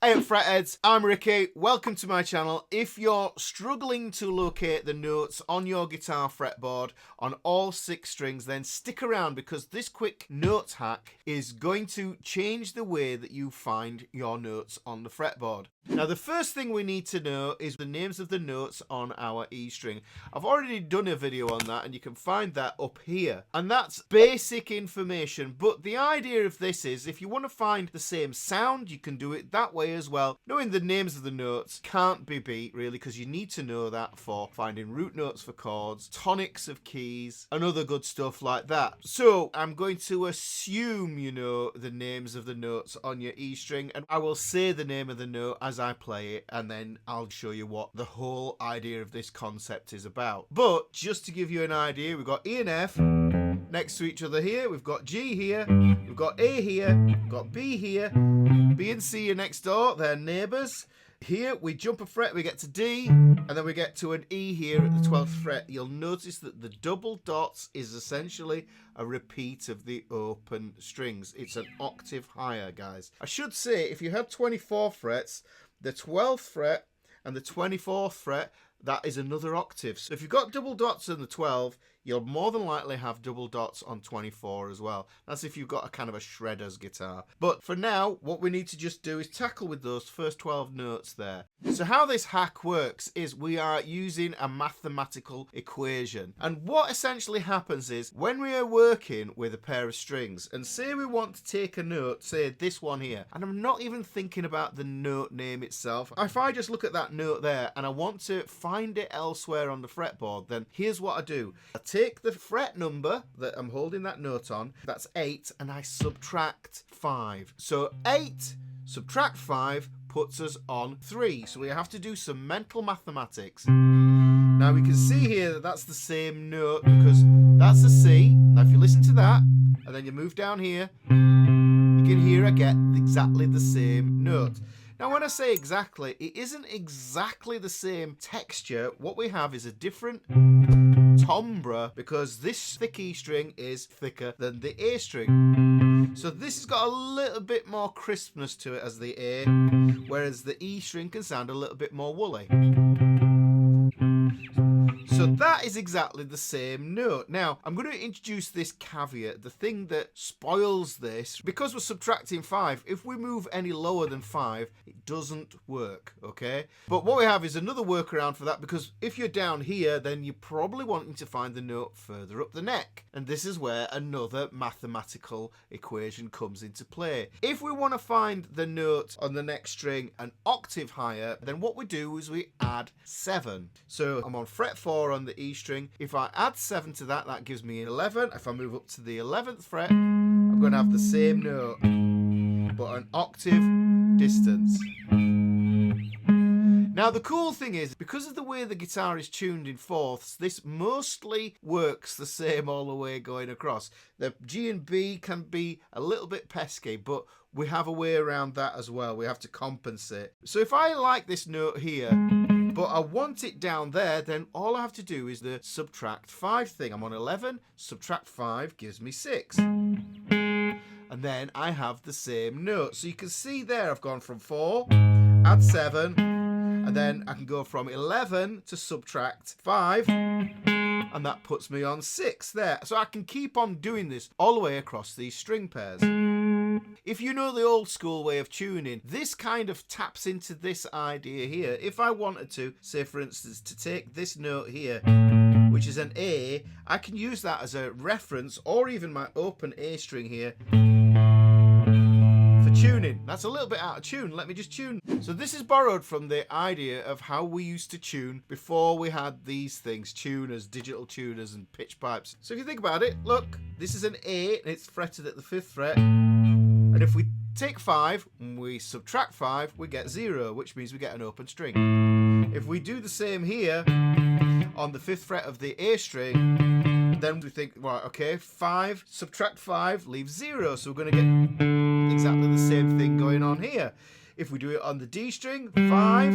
Eyup FretHeads, I'm Ricky, welcome to my channel. If you're struggling to locate the notes on your guitar fretboard on all 6 strings, then stick around because this quick notes hack is going to change the way that you find your notes on the fretboard. Now the first thing we need to know is the names of the notes on our E string. I've already done a video on that and you can find that up here. And that's basic information, but the idea of this is if you want to find the same sound, you can do it that way as well. Knowing the names of the notes can't be beat really, because you need to know that for finding root notes for chords, tonics of keys, and other good stuff like that. So I'm going to assume you know the names of the notes on your E string, and I will say the name of the note as I play it, and then I'll show you what the whole idea of this concept is about. But just to give you an idea, we've got E and F next to each other here, we've got G here, we've got A here, we've got B here, B and C are next door, they're neighbours. Here we jump a fret, we get to D, and then we get to an E here at the 12th fret. You'll notice that the double dots is essentially a repeat of the open strings. It's an octave higher, guys. I should say, if you have 24 frets, the 12th fret and the 24th fret, that is another octave. So if you've got double dots on the 12, you'll more than likely have double dots on 24 as well. That's if you've got a kind of a shredder's guitar. But for now, what we need to just do is tackle with those first 12 notes there. So how this hack works is we are using a mathematical equation. And what essentially happens is when we are working with a pair of strings, and say we want to take a note, say this one here, and I'm not even thinking about the note name itself. If I just look at that note there and I want to find it elsewhere on the fretboard, then here's what I do. I take the fret number that I'm holding that note on, that's 8, and I subtract 5. So 8 subtract 5 puts us on 3. So we have to do some mental mathematics. Now we can see here that that's the same note because that's a C. Now if you listen to that and then you move down here, you can hear I get exactly the same note. Now when I say exactly, it isn't exactly the same texture. What we have is a different timbre because this thick E string is thicker than the A string. So this has got a little bit more crispness to it as the A, whereas the E string can sound a little bit more woolly. So that is exactly the same note. Now, I'm going to introduce this caveat, the thing that spoils this. Because we're subtracting 5, if we move any lower than 5, it doesn't work, okay? But what we have is another workaround for that, because if you're down here, then you're probably wanting to find the note further up the neck. And this is where another mathematical equation comes into play. If we want to find the note on the next string an octave higher, then what we do is we add 7. So I'm on fret 4 on the E string. If I add 7 to that, that gives me 11. If I move up to the 11th fret, I'm going to have the same note, but an octave distance. Now the cool thing is, because of the way the guitar is tuned in fourths, this mostly works the same all the way going across. The G and B can be a little bit pesky, but we have a way around that as well. We have to compensate. So if I like this note here, but I want it down there, then all I have to do is the subtract 5 thing. I'm on 11, subtract 5 gives me 6. And then I have the same note. So you can see there I've gone from 4, add 7, and then I can go from 11 to subtract 5, and that puts me on 6 there. So I can keep on doing this all the way across these string pairs. If you know the old school way of tuning, this kind of taps into this idea here. If I wanted to, say for instance, to take this note here, which is an A, I can use that as a reference, or even my open A string here, for tuning. That's a little bit out of tune. Let me just tune. So this is borrowed from the idea of how we used to tune before we had these things, tuners, digital tuners and pitch pipes. So if you think about it, look, this is an A and it's fretted at the 5th fret. And if we take 5 and we subtract 5, we get 0, which means we get an open string. If we do the same here on the 5th fret of the A string, then we think, right, okay, 5, subtract 5, leaves 0. So we're going to get exactly the same thing going on here. If we do it on the D string, 5,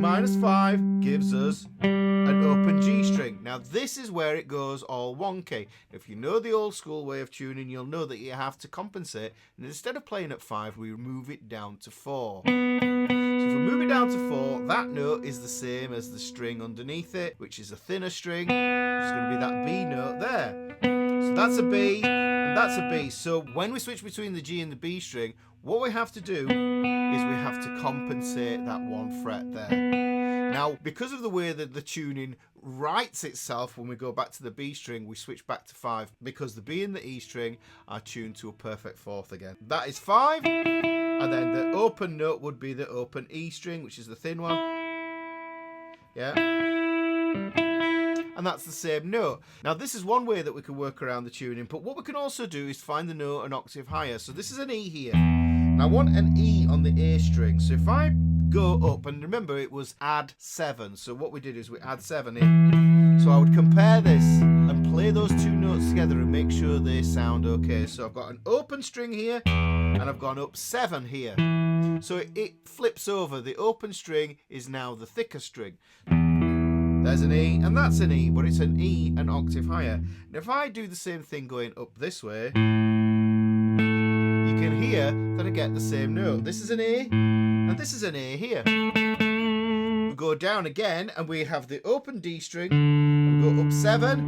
-5 gives us an open G string. Now this is where it goes all wonky. If you know the old school way of tuning, you'll know that you have to compensate, and instead of playing at 5, we move it down to 4. So if we move it down to 4, that note is the same as the string underneath it, which is a thinner string, which is going to be that B note there. So that's a B, and that's a B. So when we switch between the G and the B string, what we have to do is we have to compensate that 1 fret there. Now, because of the way that the tuning writes itself, when we go back to the B string, we switch back to 5, because the B and the E string are tuned to a perfect 4th again. That is 5, and then the open note would be the open E string, which is the thin one. Yeah. And that's the same note. Now this is one way that we can work around the tuning, but what we can also do is find the note an octave higher. So this is an E here, and I want an E on the A string. So if I go up, and remember it was add 7, so what we did is we add 7 in. So I would compare this and play those two notes together and make sure they sound okay. So I've got an open string here, and I've gone up 7 here. So it flips over. The open string is now the thicker string. There's an E, and that's an E, but it's an E an octave higher. Now if I do the same thing going up this way, you can hear that I get the same note. This is an A, and this is an A here. We go down again, and we have the open D string, and we go up 7,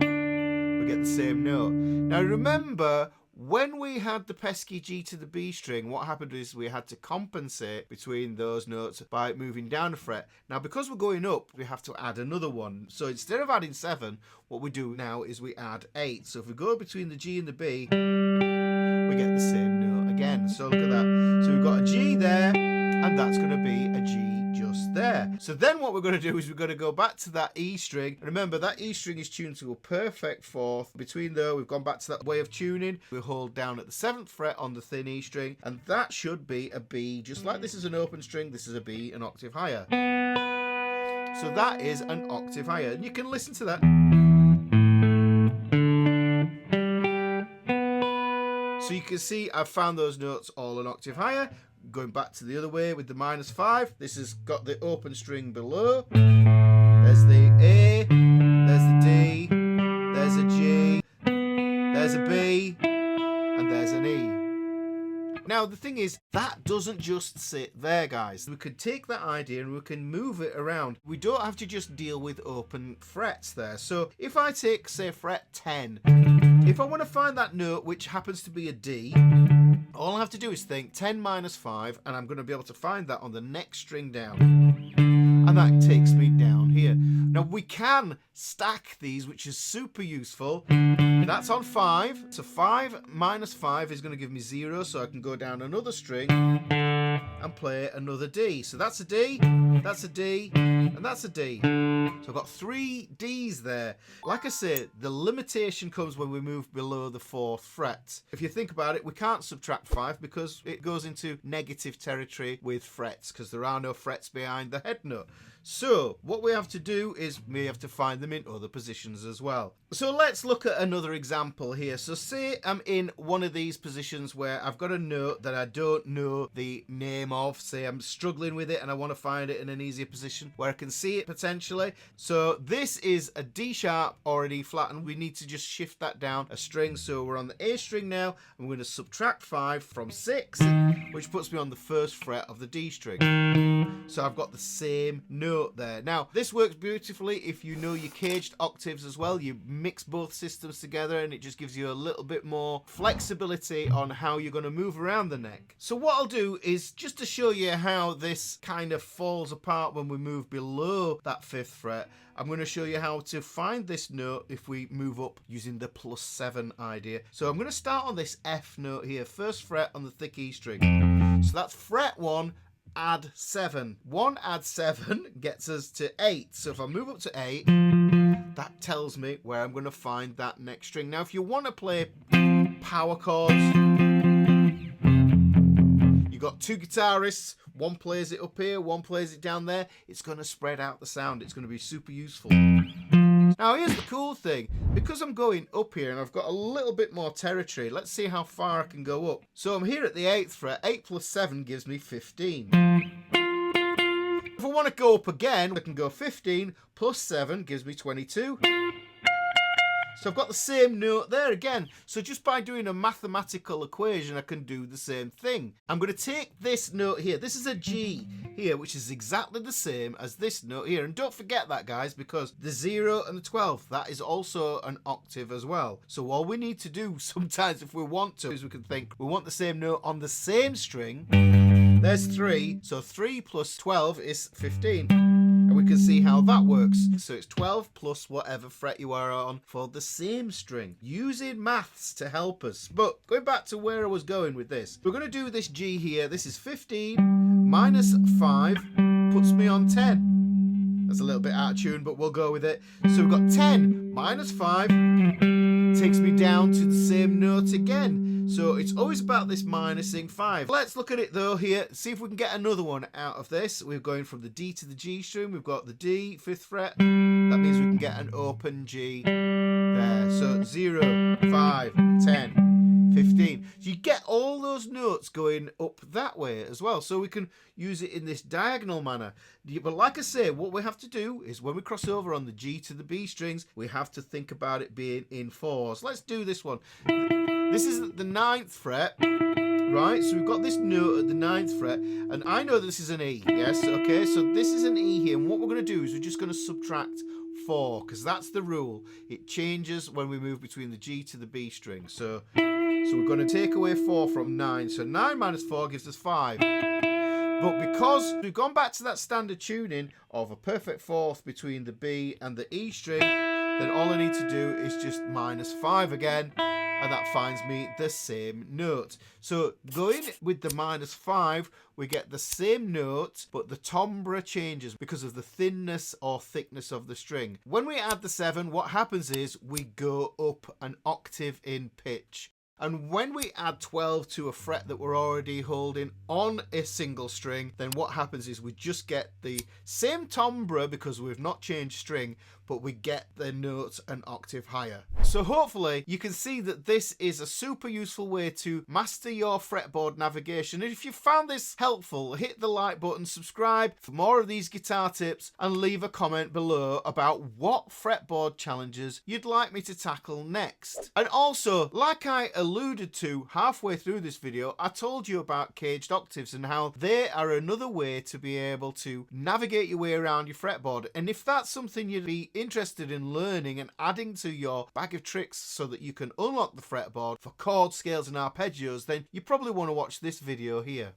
we get the same note. Now remember, when we had the pesky G to the B string, what happened is we had to compensate between those notes by moving down a fret. Now because we're going up, we have to add another one. So instead of adding 7, what we do now is we add 8. So if we go between the G and the B, we get the same note again. So look at that. So we've got a G there, and that's going to be a G just there. So then what we're going to do is we're going to go back to that E string. Remember, that E string is tuned to a perfect 4th. Between there, we've gone back to that way of tuning. We hold down at the 7th fret on the thin E string, and that should be a B. Just like this is an open string, this is a B an octave higher. So that is an octave higher, and you can listen to that. So you can see I've found those notes all an octave higher. Going back to the other way with the -5, this has got the open string below. There's the A, there's the D, there's a G, there's a B, and there's an E. Now the thing is, that doesn't just sit there, guys. We could take that idea and we can move it around. We don't have to just deal with open frets there. So if I take, say, fret 10, if I want to find that note, which happens to be a D, all I have to do is think 10 minus 5, and I'm going to be able to find that on the next string down. And that takes me down here. Now we can stack these, which is super useful. That's on 5. So 5 minus 5 is going to give me 0, so I can go down another string and play another D. So that's a D, that's a D, and that's a D. So I've got 3 Ds there. Like I say, the limitation comes when we move below the 4th fret. If you think about it, we can't subtract 5 because it goes into negative territory with frets, because there are no frets behind the head note. So what we have to do is we have to find them in other positions as well. So let's look at another example here. So say I'm in one of these positions where I've got a note that I don't know the name of. Say I'm struggling with it and I want to find it in an easier position where I can see it potentially. So this is a D sharp or an E flat, and we need to just shift that down a string. So we're on the A string now. I'm going to subtract 5 from 6, which puts me on the 1st fret of the D string. So I've got the same note there. Now this works beautifully if you know your caged octaves as well. You mix both systems together and it just gives you a little bit more flexibility on how you're going to move around the neck. So what I'll do is, just to show you how this kind of falls apart when we move below that 5th fret, I'm going to show you how to find this note if we move up using the +7 idea. So I'm going to start on this F note here, 1st fret on the thick E string. So that's fret 1, add 7. 1 add 7 gets us to 8. So if I move up to 8, that tells me where I'm going to find that next string. Now if you want to play power chords, you've got 2 guitarists, one plays it up here, one plays it down there. It's going to spread out the sound. It's going to be super useful. Now here's the cool thing, because I'm going up here and I've got a little bit more territory, let's see how far I can go up. So I'm here at the 8th fret, 8 plus 7 gives me 15. If I I want to go up again, I can go 15 plus 7 gives me 22. So I've got the same note there again. So just by doing a mathematical equation, I can do the same thing. I'm going to take this note here. This is a G here, which is exactly the same as this note here. And don't forget that, guys, because the 0 and the 12th, that is also an octave as well. So all we need to do sometimes if we want to is we can think we want the same note on the same string. There's 3. So 3 plus 12 is 15. And we can see how that works. So it's 12 plus whatever fret you are on for the same string. Using maths to help us. But going back to where I was going with this. We're going to do this G here. This is 15 minus 5 puts me on 10. That's a little bit out of tune, but we'll go with it. So we've got 10 minus 5 takes me down to the same note again. So it's always about this minusing 5. Let's look at it though here, see if we can get another one out of this. We're going from the D to the G string. We've got the D, 5th fret. That means we can get an open G there. So 0, 5, 10, 15. So you get all those notes going up that way as well. So we can use it in this diagonal manner. But like I say, what we have to do is when we cross over on the G to the B strings, we have to think about it being in 4s. Let's do this one. This is the 9th fret, right? So we've got this note at the 9th fret, and I know this is an E, yes? Okay, so this is an E here, and what we're going to do is we're just going to subtract 4, because that's the rule. It changes when we move between the G to the B string. So we're going to take away 4 from 9. So 9 minus 4 gives us 5. But because we've gone back to that standard tuning of a perfect fourth between the B and the E string, then all I need to do is just minus 5 again. And that finds me the same note. So going with the minus 5, we get the same note, but the timbre changes because of the thinness or thickness of the string. When we add the 7, what happens is we go up an octave in pitch. And when we add 12 to a fret that we're already holding on a single string, then what happens is we just get the same timbre because we've not changed string, but we get the note an octave higher. So hopefully you can see that this is a super useful way to master your fretboard navigation. And if you found this helpful, hit the like button, subscribe for more of these guitar tips, and leave a comment below about what fretboard challenges you'd like me to tackle next. And also, like I alluded to halfway through this video, I told you about caged octaves and how they are another way to be able to navigate your way around your fretboard. And if that's something you'd be interested in learning and adding to your bag of tricks so that you can unlock the fretboard for chord scales and arpeggios, then you probably want to watch this video here.